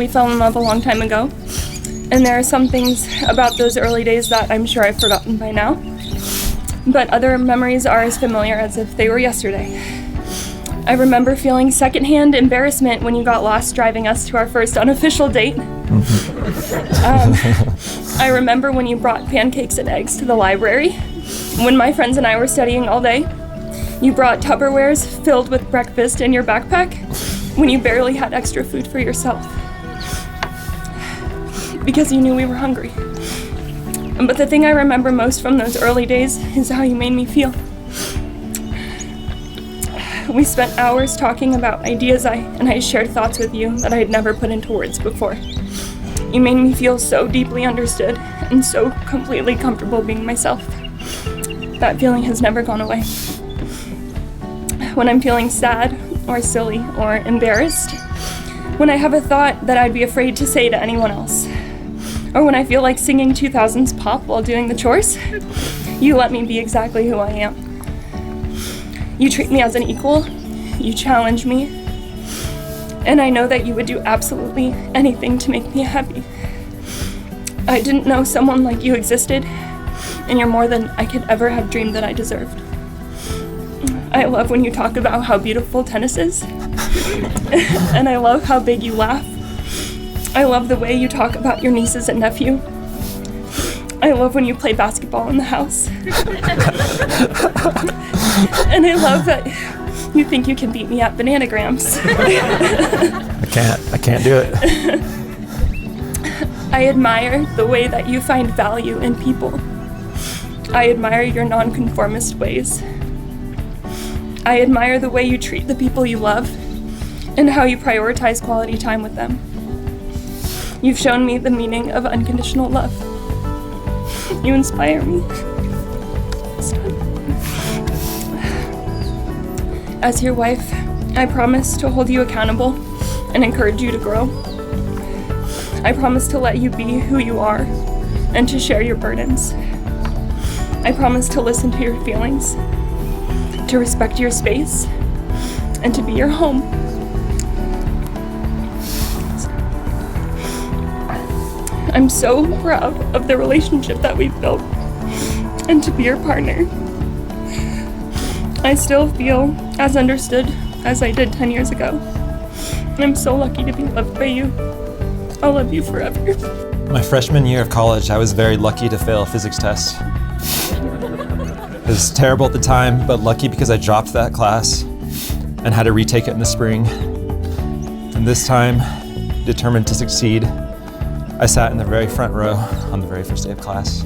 we fell in love a long time ago, and there are some things about those early days that I'm sure I've forgotten by now, but other memories are as familiar as if they were yesterday. I remember feeling secondhand embarrassment when you got lost driving us to our first unofficial date. I remember when you brought pancakes and eggs to the library, when my friends and I were studying all day. You brought Tupperwares filled with breakfast in your backpack when you barely had extra food for yourself, because you knew we were hungry. But the thing I remember most from those early days is how you made me feel. We spent hours talking about ideas I shared thoughts with you that I had never put into words before. You made me feel so deeply understood and so completely comfortable being myself. That feeling has never gone away. When I'm feeling sad or silly or embarrassed, when I have a thought that I'd be afraid to say to anyone else, or when I feel like singing 2000s pop while doing the chores, you let me be exactly who I am. You treat me as an equal, you challenge me, and I know that you would do absolutely anything to make me happy. I didn't know someone like you existed, and you're more than I could ever have dreamed that I deserved. I love when you talk about how beautiful tennis is, and I love how big you laugh. I love the way you talk about your nieces and nephew. I love when you play basketball in the house. And I love that you think you can beat me at bananagrams. I can't do it. I admire the way that you find value in people. I admire your nonconformist ways. I admire the way you treat the people you love and how you prioritize quality time with them. You've shown me the meaning of unconditional love. You inspire me. As your wife, I promise to hold you accountable and encourage you to grow. I promise to let you be who you are and to share your burdens. I promise to listen to your feelings, to respect your space, and to be your home. I'm so proud of the relationship that we've built and to be your partner. I still feel as understood as I did 10 years ago. I'm so lucky to be loved by you. I'll love you forever. My freshman year of college, I was very lucky to fail a physics test. It was terrible at the time, but lucky because I dropped that class and had to retake it in the spring. And this time, determined to succeed, I sat in the very front row on the very first day of class.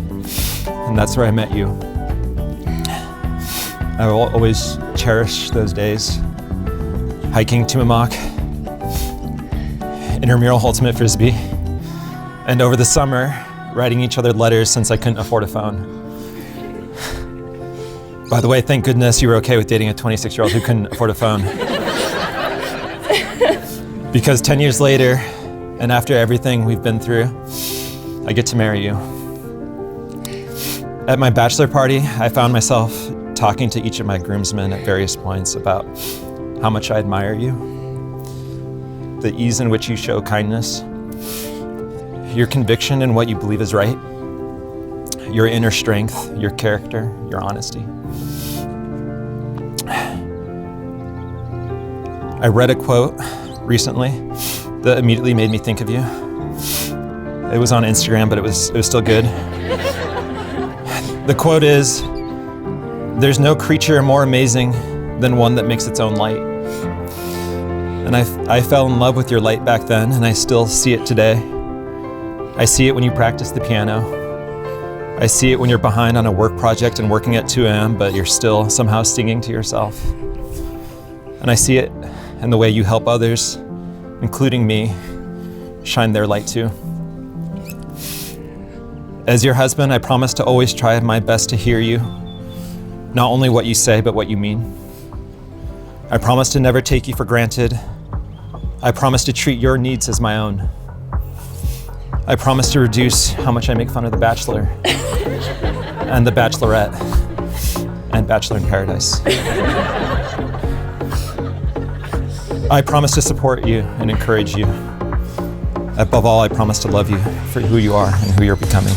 And that's where I met you. I will always cherish those days. Hiking to Mamak, intramural ultimate frisbee, and over the summer, writing each other letters since I couldn't afford a phone. By the way, thank goodness you were okay with dating a 26-year-old who couldn't afford a phone. Because 10 years later, and after everything we've been through, I get to marry you. At my bachelor party, I found myself talking to each of my groomsmen at various points about how much I admire you, the ease in which you show kindness, your conviction in what you believe is right, your inner strength, your character, your honesty. I read a quote recently that immediately made me think of you. It was on Instagram, but it was still good. The quote is, "There's no creature more amazing than one that makes its own light." And I fell in love with your light back then, and I still see it today. I see it when you practice the piano. I see it when you're behind on a work project and working at 2 a.m., but you're still somehow singing to yourself. And I see it in the way you help others, including me, shine their light too. As your husband, I promise to always try my best to hear you, not only what you say, but what you mean. I promise to never take you for granted. I promise to treat your needs as my own. I promise to reduce how much I make fun of The Bachelor and The Bachelorette and Bachelor in Paradise. I promise to support you and encourage you. Above all, I promise to love you for who you are and who you're becoming.